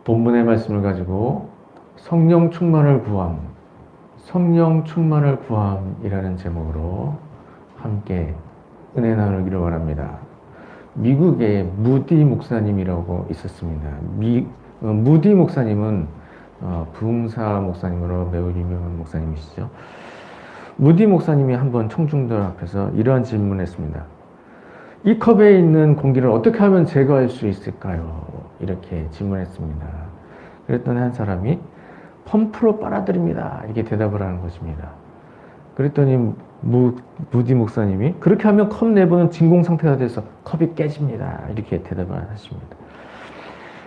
본문의 말씀을 가지고 성령 충만을 구함, 성령 충만을 구함이라는 제목으로 함께 은혜 나누기를 원합니다. 미국에 무디 목사님이라고 있었습니다. 무디 목사님은 부흥사 목사님으로 매우 유명한 목사님이시죠. 무디 목사님이 한번 청중들 앞에서 이러한 질문을 했습니다. 이 컵에 있는 공기를 어떻게 하면 제거할 수 있을까요? 이렇게 질문했습니다. 그랬더니 한 사람이 펌프로 빨아들입니다. 이렇게 대답을 하는 것입니다. 그랬더니 무디 목사님이 그렇게 하면 컵 내부는 진공 상태가 돼서 컵이 깨집니다. 이렇게 대답을 하십니다.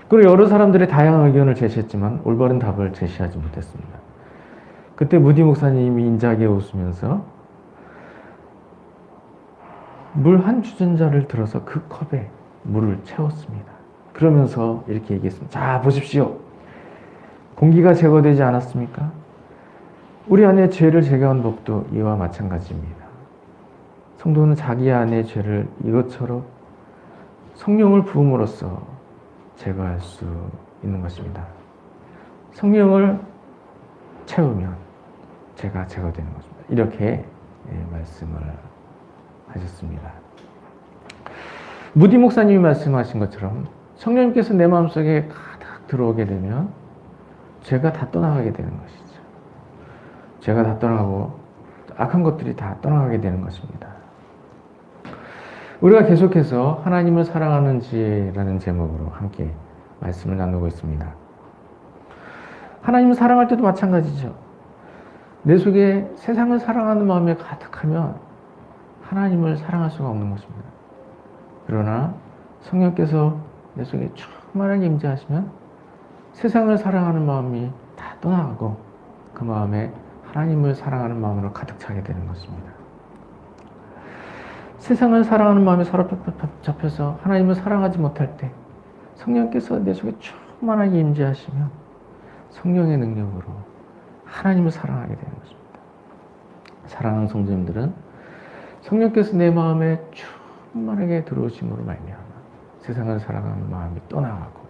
그리고 여러 사람들의 다양한 의견을 제시했지만 올바른 답을 제시하지 못했습니다. 그때 무디 목사님이 인자하게 웃으면서 물 한 주전자를 들어서 그 컵에 물을 채웠습니다. 그러면서 이렇게 얘기했습니다. 자, 보십시오. 공기가 제거되지 않았습니까? 우리 안에 죄를 제거한 법도 이와 마찬가지입니다. 성도는 자기 안의 죄를 이것처럼 성령을 부음으로써 제거할 수 있는 것입니다. 성령을 채우면 죄가 제거되는 것입니다. 이렇게 말씀을 하셨습니다. 무디 목사님이 말씀하신 것처럼 성령님께서 내 마음속에 가득 들어오게 되면 죄가 다 떠나가게 되는 것이죠. 죄가 다 떠나가고 악한 것들이 다 떠나가게 되는 것입니다. 우리가 계속해서 하나님을 사랑하는지라는 제목으로 함께 말씀을 나누고 있습니다. 하나님을 사랑할 때도 마찬가지죠. 내 속에 세상을 사랑하는 마음이 가득하면 하나님을 사랑할 수가 없는 것입니다. 그러나 성령께서 내 속에 충만하게 임재하시면 세상을 사랑하는 마음이 다 떠나가고 그 마음에 하나님을 사랑하는 마음으로 가득 차게 되는 것입니다. 세상을 사랑하는 마음에 사로잡혀서 하나님을 사랑하지 못할 때 성령께서 내 속에 충만하게 임재하시면 성령의 능력으로 하나님을 사랑하게 되는 것입니다. 사랑하는 성도님들은 성령께서 내 마음에 충만하게 들어오심으로 말미암아 세상을 사랑하는 마음이 떠나가고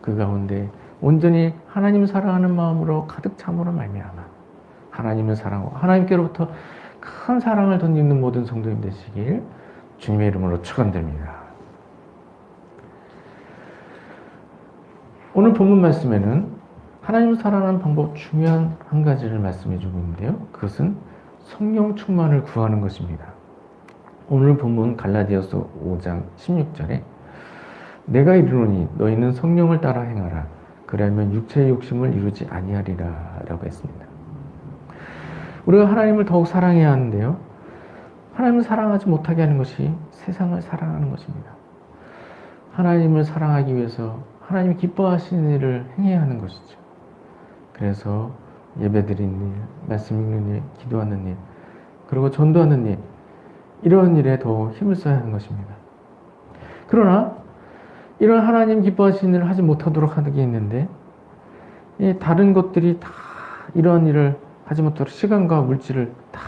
그 가운데 온전히 하나님을 사랑하는 마음으로 가득 참으로 말미암아 하나님을 사랑하고 하나님께로부터 큰 사랑을 덧입는 모든 성도님 되시길 주님의 이름으로 축원드립니다. 오늘 본문 말씀에는 하나님을 사랑하는 방법 중요한 한 가지를 말씀해 주고 있는데요. 그것은 성령 충만을 구하는 것입니다. 오늘 본문 갈라디아서 5장 16절에 내가 이르노니 너희는 성령을 따라 행하라. 그러면 육체의 욕심을 이루지 아니하리라 라고 했습니다. 우리가 하나님을 더욱 사랑해야 하는데요. 하나님을 사랑하지 못하게 하는 것이 세상을 사랑하는 것입니다. 하나님을 사랑하기 위해서 하나님이 기뻐하시는 일을 행해야 하는 것이죠. 그래서 예배드리는 일, 말씀 읽는 일, 기도하는 일, 그리고 전도하는 일, 이런 일에 더 힘을 써야 하는 것입니다. 그러나 이런 하나님 기뻐하시는 일을 하지 못하도록 하는 게 있는데 다른 것들이 다 이런 일을 하지 못하도록 시간과 물질을 다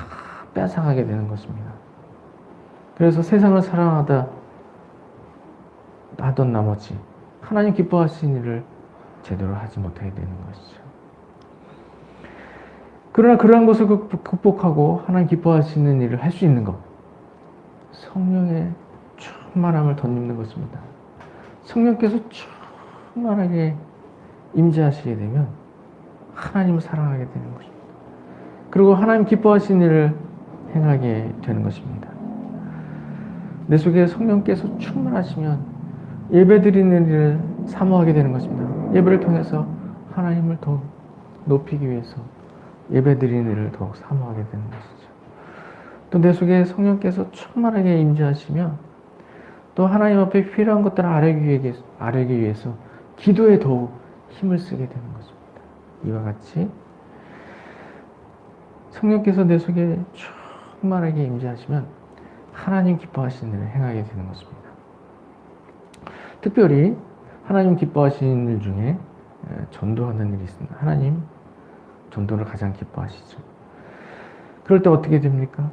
뺏어가게 되는 것입니다. 그래서 세상을 사랑하다 하던 나머지 하나님 기뻐하시는 일을 제대로 하지 못하게 되는 것이죠. 그러나 그러한 것을 극복하고 하나님 기뻐하시는 일을 할 수 있는 것, 성령의 충만함을 덧입는 것입니다. 성령께서 충만하게 임재하시게 되면 하나님을 사랑하게 되는 것입니다. 그리고 하나님 기뻐하시는 일을 행하게 되는 것입니다. 내 속에 성령께서 충만하시면 예배드리는 일을 사모하게 되는 것입니다. 예배를 통해서 하나님을 더욱 높이기 위해서 예배드리는 일을 더욱 사모하게 되는 것이죠. 또 내 속에 성령께서 충만하게 임재하시면 또 하나님 앞에 필요한 것들을 아뢰기 위해서 기도에 더욱 힘을 쓰게 되는 것입니다. 이와 같이 성령께서 내 속에 충만하게 임재하시면 하나님 기뻐하시는 일을 행하게 되는 것입니다. 특별히 하나님 기뻐하시는 일 중에 전도하는 일이 있습니다. 하나님 전도를 가장 기뻐하시죠. 그럴 때 어떻게 됩니까?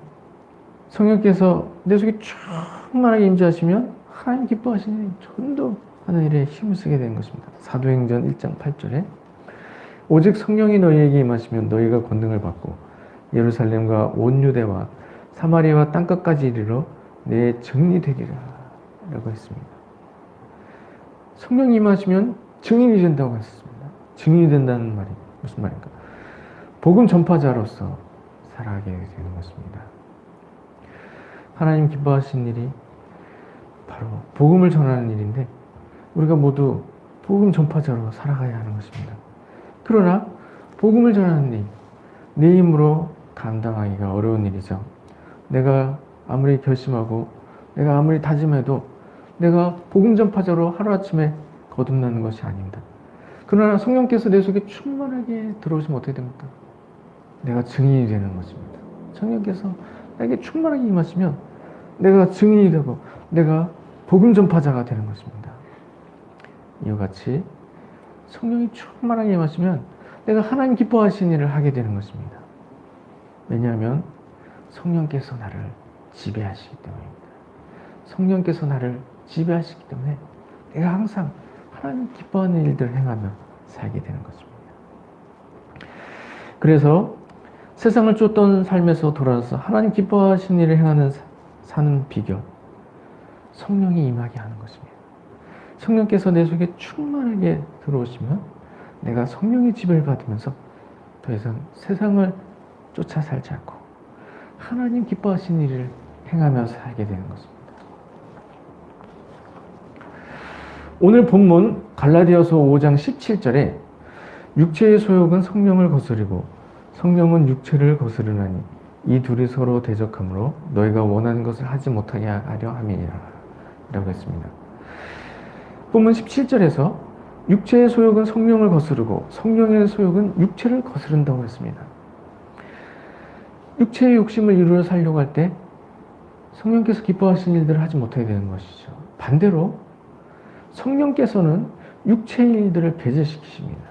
성령께서 내 속에 충만하게 임재하시면 하나님 기뻐하시는 전도 하는 일에 힘을 쓰게 되는 것입니다. 사도행전 1장 8절에 오직 성령이 너희에게 임하시면 너희가 권능을 받고 예루살렘과 온 유대와 사마리아와 땅끝까지 이르러 내 증인이 되리라 라고 했습니다. 성령이 임하시면 증인이 된다고 했습니다. 증인이 된다는 말이 무슨 말인가? 복음 전파자로서 살아가게 되는 것입니다. 하나님 기뻐하신 일이 바로 복음을 전하는 일인데 우리가 모두 복음 전파자로 살아가야 하는 것입니다. 그러나 복음을 전하는 일, 내 힘으로 감당하기가 어려운 일이죠. 내가 아무리 결심하고 내가 아무리 다짐해도 내가 복음 전파자로 하루아침에 거듭나는 것이 아닙니다. 그러나 성령께서 내 속에 충만하게 들어오시면 어떻게 됩니까? 내가 증인이 되는 것입니다. 성령께서 나에게 충만하게 임하시면 내가 증인이 되고 내가 복음 전파자가 되는 것입니다. 이와 같이 성령이 충만하게 임하시면 내가 하나님 기뻐하시는 일을 하게 되는 것입니다. 왜냐하면 성령께서 나를 지배하시기 때문입니다. 성령께서 나를 지배하시기 때문에 내가 항상 하나님 기뻐하는 일들을 행하며 살게 되는 것입니다. 그래서 세상을 쫓던 삶에서 돌아와서 하나님 기뻐하시는 일을 행하는 사는 비결, 성령이 임하게 하는 것입니다. 성령께서 내 속에 충만하게 들어오시면 내가 성령의 지배를 받으면서 더 이상 세상을 쫓아 살지 않고 하나님 기뻐하시는 일을 행하며 살게 되는 것입니다. 오늘 본문 갈라디아서 5장 17절에 육체의 소욕은 성령을 거스르고 성령은 육체를 거스르나니 이 둘이 서로 대적하므로 너희가 원하는 것을 하지 못하게 하려 함이니라 라고 했습니다. 본문 17절에서 육체의 소욕은 성령을 거스르고 성령의 소욕은 육체를 거스른다고 했습니다. 육체의 욕심을 이루어 살려고 할 때 성령께서 기뻐하시는 일들을 하지 못하게 되는 것이죠. 반대로 성령께서는 육체의 일들을 배제시키십니다.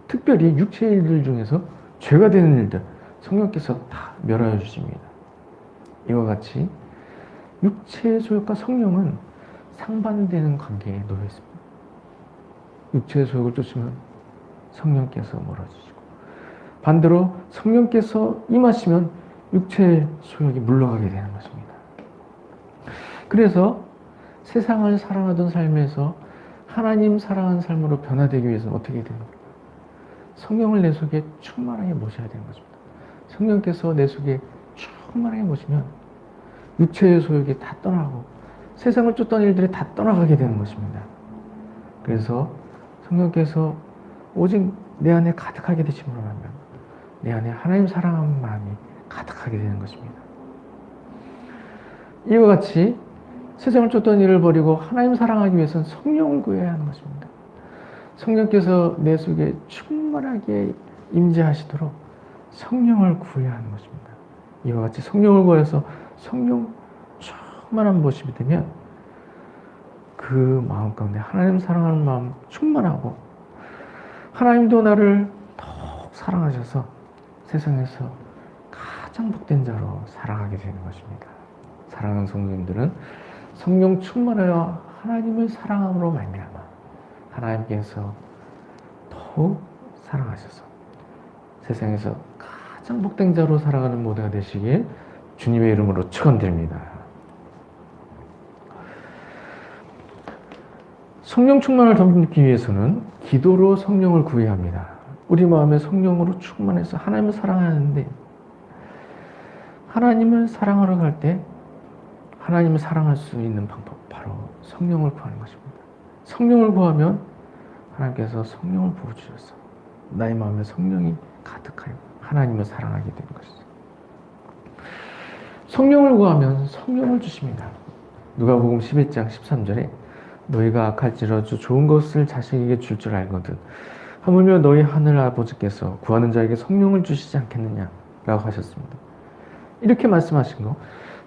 특별히 육체의 일들 중에서 죄가 되는 일들 성령께서 다 멸하여 주십니다. 이와 같이 육체의 소욕과 성령은 상반되는 관계에 놓여 있습니다. 육체의 소욕을 쫓으면 성령께서 멀어지시고 반대로 성령께서 임하시면 육체의 소욕이 물러가게 되는 것입니다. 그래서 세상을 사랑하던 삶에서 하나님 사랑하는 삶으로 변화되기 위해서는 어떻게 됩니까? 성령을 내 속에 충만하게 모셔야 되는 것입니다. 성령께서 내 속에 충만하게 모시면 육체의 소욕이 다 떠나고 세상을 쫓던 일들이 다 떠나가게 되는 것입니다. 그래서 성령께서 오직 내 안에 가득하게 되심으로 하면 내 안에 하나님 사랑하는 마음이 가득하게 되는 것입니다. 이와 같이 세상을 쫓던 일을 버리고 하나님 사랑하기 위해서는 성령을 구해야 하는 것입니다. 성령께서 내 속에 충만하게 임재하시도록 성령을 구해야 하는 것입니다. 이와 같이 성령을 구해서 성령 충만한 모습이 되면 그 마음 가운데 하나님 사랑하는 마음 충만하고 하나님도 나를 더욱 사랑하셔서 세상에서 가장 복된 자로 살아가게 되는 것입니다. 사랑하는 성도님들은 성령 충만하여 하나님을 사랑함으로 말미암아 하나님께서 더욱 사랑하셔서 세상에서 가장 복된 자로 살아가는 모두가 되시길 주님의 이름으로 축원드립니다. 성령 충만을 덤비기 위해서는 기도로 성령을 구해야 합니다. 우리 마음에 성령으로 충만해서 하나님을 사랑하는데 하나님을 사랑하러 갈 때 하나님을 사랑할 수 있는 방법 바로 성령을 구하는 것입니다. 성령을 구하면 하나님께서 성령을 부어주셔서 나의 마음에 성령이 가득하여 하나님을 사랑하게 되는 것이죠. 성령을 구하면 성령을 주십니다. 누가복음 11장 13절에 너희가 악할지라도 좋은 것을 자식에게 줄 줄 알거든 하물며 너희 하늘 아버지께서 구하는 자에게 성령을 주시지 않겠느냐 라고 하셨습니다. 이렇게 말씀하신 거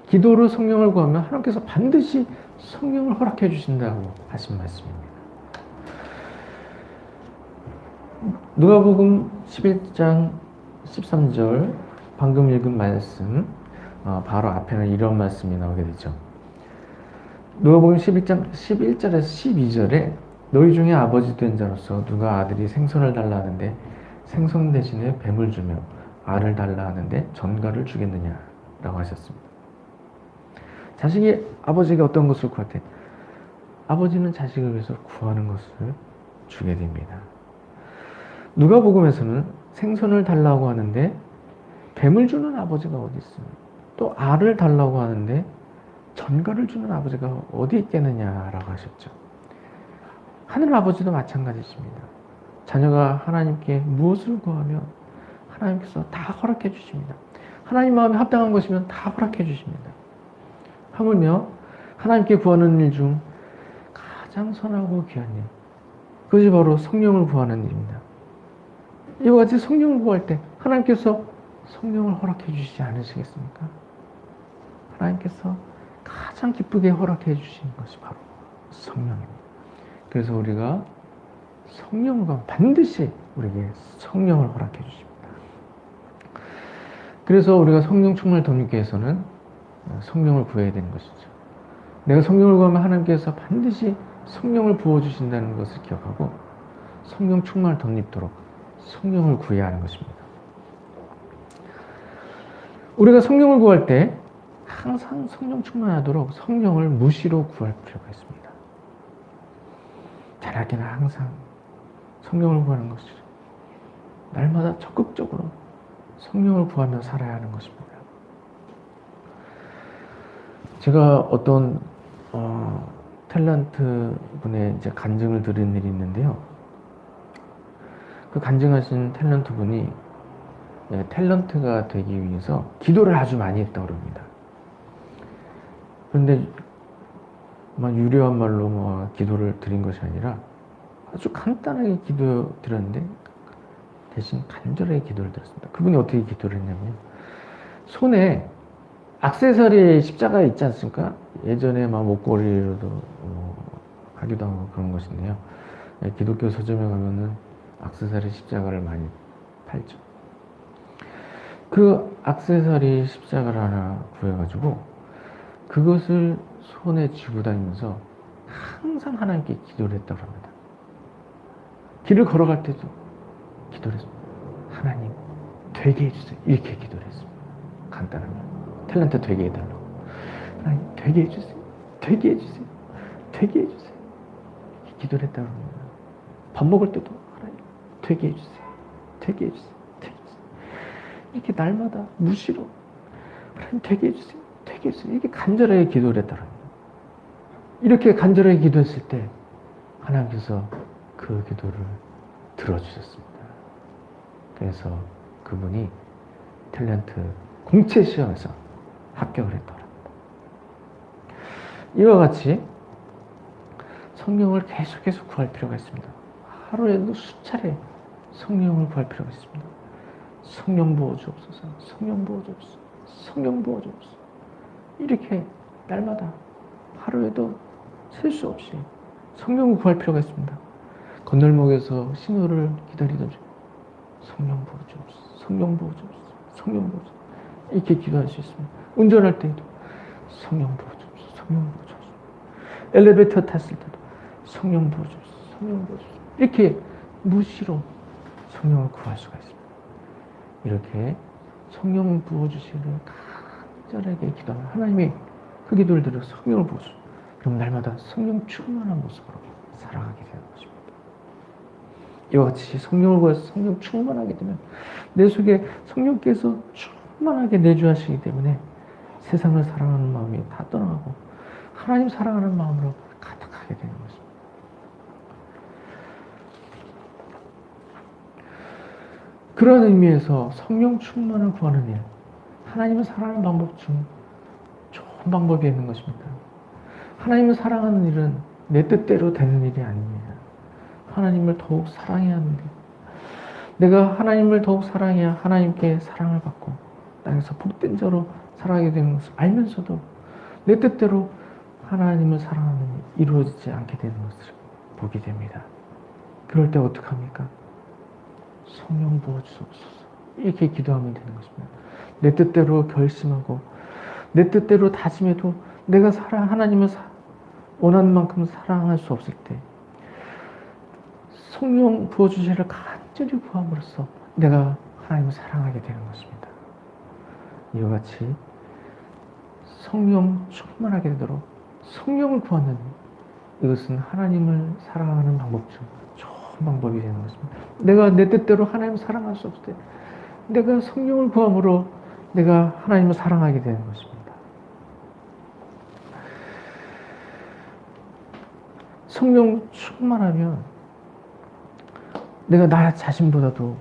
기도로 성령을 구하면 하나님께서 반드시 성령을 허락해 주신다고 하신 말씀입니다. 누가복음 11장 13절 방금 읽은 말씀 바로 앞에는 이런 말씀이 나오게 되죠. 누가복음 11장 11절에서 12절에 너희 중에 아버지 된 자로서 누가 아들이 생선을 달라 하는데 생선 대신에 뱀을 주며 알을 달라 하는데 전갈을 주겠느냐라고 하셨습니다. 자식이 아버지에게 어떤 것을 구할 때 아버지는 자식을 위해서 구하는 것을 주게 됩니다. 누가복음에서는 생선을 달라고 하는데 뱀을 주는 아버지가 어디 있습니까? 또 알을 달라고 하는데 전갈을 주는 아버지가 어디 있겠느냐라고 하셨죠. 하늘 아버지도 마찬가지십니다. 자녀가 하나님께 무엇을 구하면 하나님께서 다 허락해 주십니다. 하나님 마음에 합당한 것이면 다 허락해 주십니다. 하물며 하나님께 구하는 일 중 가장 선하고 귀한 일, 그것이 바로 성령을 구하는 일입니다. 이와 같이 성령을 구할 때 하나님께서 성령을 허락해 주시지 않으시겠습니까? 하나님께서 가장 기쁘게 허락해 주시는 것이 바로 성령입니다. 그래서 우리가 성령을 구하면 반드시 우리에게 성령을 허락해 주십니다. 그래서 우리가 성령 충만을 덧입기 위해서는 성령을 구해야 되는 것이죠. 내가 성령을 구하면 하나님께서 반드시 성령을 부어주신다는 것을 기억하고 성령 충만을 덧입도록 성령을 구해야 하는 것입니다. 우리가 성령을 구할 때 항상 성령 충만하도록 성령을 무시로 구할 필요가 있습니다. 자라기는 항상 성령을 구하는 것이죠. 날마다 적극적으로 성령을 구하며 살아야 하는 것입니다. 제가 어떤 탤런트 분의 이제 간증을 들은 일이 있는데요. 그 간증하신 탤런트 분이 탤런트가 되기 위해서 기도를 아주 많이 했다고 합니다. 그런데 유려한 말로 기도를 드린 것이 아니라 아주 간단하게 기도 드렸는데 대신 간절하게 기도를 드렸습니다. 그분이 어떻게 기도를 했냐면 손에 액세서리 십자가 있지 않습니까? 예전에 목걸이로도 하기도 하고 그런 것인데요. 기독교 서점에 가면은 액세서리 십자가를 많이 팔죠. 그 액세서리 십자가를 하나 구해가지고 그것을 손에 쥐고 다니면서 항상 하나님께 기도를 했다고 합니다. 길을 걸어갈 때도 기도를 했습니다. 하나님 되게 해주세요. 이렇게 기도를 했습니다. 간단합니다. 탤런트 되게 해달라고. 하나님 되게 해주세요. 되게 해주세요. 되게 해주세요. 이렇게 기도를 했다고 합니다. 밥 먹을 때도 하나님 되게 해주세요. 되게 해주세요. 되게 해주세요. 이렇게 날마다 무시로 하나님 되게 해주세요. 되게 해주세요. 이렇게 간절하게 기도를 했다고 합니다. 이렇게 간절하게 기도했을 때 하나님께서 그 기도를 들어주셨습니다. 그래서 그분이 탤런트 공채 시험에서 합격을 했더랍니다. 이와 같이 성령을 계속해서 구할 필요가 있습니다. 하루에도 수차례 성령을 구할 필요가 있습니다. 성령 부어주옵소서, 성령 부어주옵소서, 성령 부어주옵소서. 이렇게 날마다 하루에도 셀 수 없이 성령을 구할 필요가 있습니다. 건널목에서 신호를 기다리던 중 성령 부어주옵소서, 성령 부어주옵소서, 성령 부어주옵소서. 이렇게 기도할 수 있습니다. 운전할 때에도 성령 부어주옵소서, 성령 부어주옵소서. 엘리베이터 탔을 때도 성령 부어주옵소서, 성령 부어주옵소서. 이렇게 무시로 성령을 구할 수가 있습니다. 이렇게 성령 부어주시기를 간절하게 기도하면 하나님이 그 기도를 들어 성령을 부어주시고 그럼 날마다 성령 충만한 모습으로 살아가게 되는 것입니다. 이와 같이 성령을 구해서 성령 충만하게 되면 내 속에 성령께서 충만하게 내주하시기 때문에 세상을 사랑하는 마음이 다 떠나가고 하나님 사랑하는 마음으로 가득하게 되는 것입니다. 그런 의미에서 성령 충만을 구하는 일, 하나님을 사랑하는 방법 중 좋은 방법이 있는 것입니다. 하나님을 사랑하는 일은 내 뜻대로 되는 일이 아닙니다. 하나님을 더욱 사랑해야 하는데 내가 하나님을 더욱 사랑해야 하나님께 사랑을 받고 땅에서 복된 자로 살아가게 되는 것을 알면서도 내 뜻대로 하나님을 사랑하는 일이 이루어지지 않게 되는 것을 보게 됩니다. 그럴 때 어떡합니까? 성령 부어주옵소서. 이렇게 기도하면 되는 것입니다. 내 뜻대로 결심하고 내 뜻대로 다짐해도 내가 하나님을 원하는 만큼 사랑할 수 없을 때 성령 부어주시를 간절히 구함으로써 내가 하나님을 사랑하게 되는 것입니다. 이와 같이 성령 충만하게 되도록 성령을 구하는 이것은 하나님을 사랑하는 방법 중 좋은 방법이 되는 것입니다. 내가 내 뜻대로 하나님을 사랑할 수 없을 때 내가 성령을 구함으로 내가 하나님을 사랑하게 되는 것입니다. 성령 충만하면 내가 나 자신보다도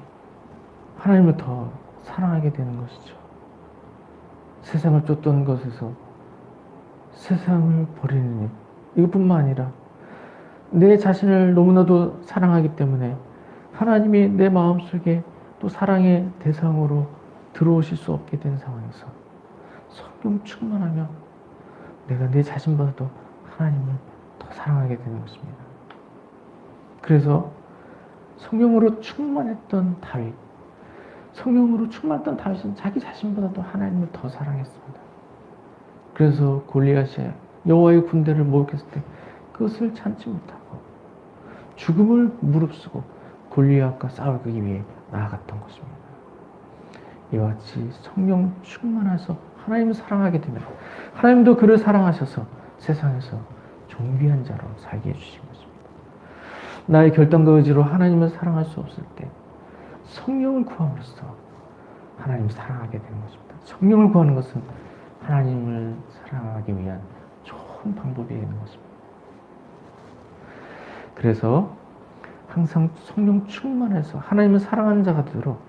하나님을 더 사랑하게 되는 것이죠. 세상을 쫓던 것에서 세상을 버리는 일, 이것뿐만 아니라 내 자신을 너무나도 사랑하기 때문에 하나님이 내 마음속에 또 사랑의 대상으로 들어오실 수 없게 된 상황에서 성령 충만하면 내가 내 자신보다도 하나님을 더 사랑하게 되는 것입니다. 그래서 성령으로 충만했던 다윗, 성령으로 충만했던 다윗은 자기 자신보다도 하나님을 더 사랑했습니다. 그래서 골리앗이 여호와의 군대를 모욕했을 때 그것을 참지 못하고 죽음을 무릅쓰고 골리앗과 싸우기 위해 나아갔던 것입니다. 이와 같이 성령 충만해서 하나님을 사랑하게 되면 하나님도 그를 사랑하셔서 세상에서 존귀한 자로 살게 해주신 것입니다. 나의 결단과 의지로 하나님을 사랑할 수 없을 때 성령을 구함으로써 하나님을 사랑하게 되는 것입니다. 성령을 구하는 것은 하나님을 사랑하기 위한 좋은 방법이 되는 것입니다. 그래서 항상 성령 충만해서 하나님을 사랑하는 자가 되도록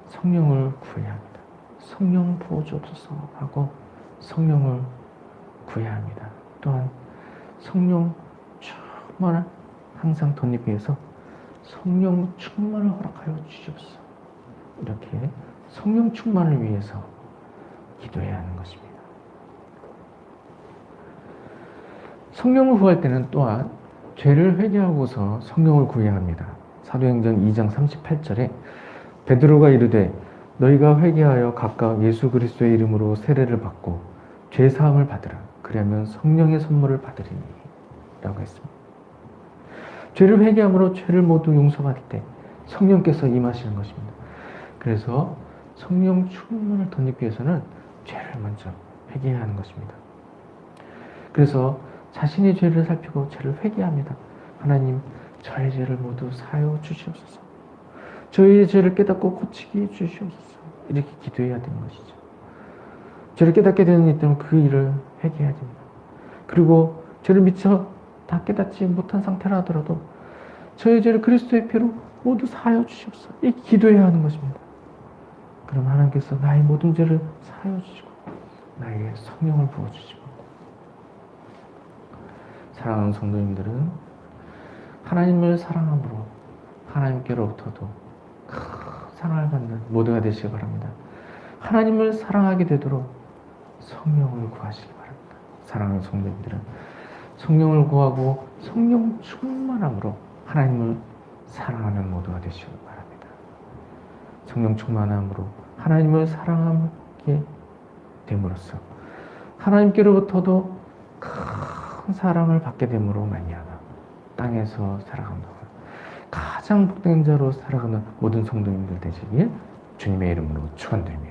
성령을 구해야 합니다. 성령 부어 주옵소서 하고 성령을 구해야 합니다. 또한 성령 충만을 항상 덧입기 위해서 성령 충만을 허락하여 주시옵소서. 이렇게 성령 충만을 위해서 기도해야 하는 것입니다. 성령을 구할 때는 또한 죄를 회개하고서 성령을 구해야 합니다. 사도행전 2장 38절에 베드로가 이르되 너희가 회개하여 각각 예수 그리스도의 이름으로 세례를 받고 죄 사함을 받으라. 그리하면 성령의 선물을 받으리니 라고 했습니다. 죄를 회개함으로 죄를 모두 용서받을 때 성령께서 임하시는 것입니다. 그래서 성령 충만을 덧입기 위해서는 죄를 먼저 회개해야 하는 것입니다. 그래서 자신의 죄를 살피고 죄를 회개합니다. 하나님, 저의 죄를 모두 사하여 주시옵소서. 저의 죄를 깨닫고 고치게 해주시옵소서. 이렇게 기도해야 되는 것이죠. 죄를 깨닫게 되는 일 때문에 그 일을 회개해야 됩니다. 그리고 죄를 미처 다 깨닫지 못한 상태라 하더라도 저의 죄를 그리스도의 피로 모두 사하여 주시옵소서. 이렇게 기도해야 하는 것입니다. 그럼 하나님께서 나의 모든 죄를 사하여 주시고 나에게 성령을 부어주시고, 사랑하는 성도님들은 하나님을 사랑함으로 하나님께로부터도 큰 사랑을 받는 모두가 되시기 바랍니다. 하나님을 사랑하게 되도록 성령을 구하시기 바랍니다. 사랑하는 성도님들은 성령을 구하고 성령 충만함으로 하나님을 사랑하는 모두가 되시기 바랍니다. 성령 충만함으로 하나님을 사랑하게 됨으로써 하나님께로부터도 큰 사랑을 받게 됨으로 말미암아 땅에서 살아가는 동안 가장 복된 자로 살아가는 모든 성도님들 되시길 주님의 이름으로 축원드립니다.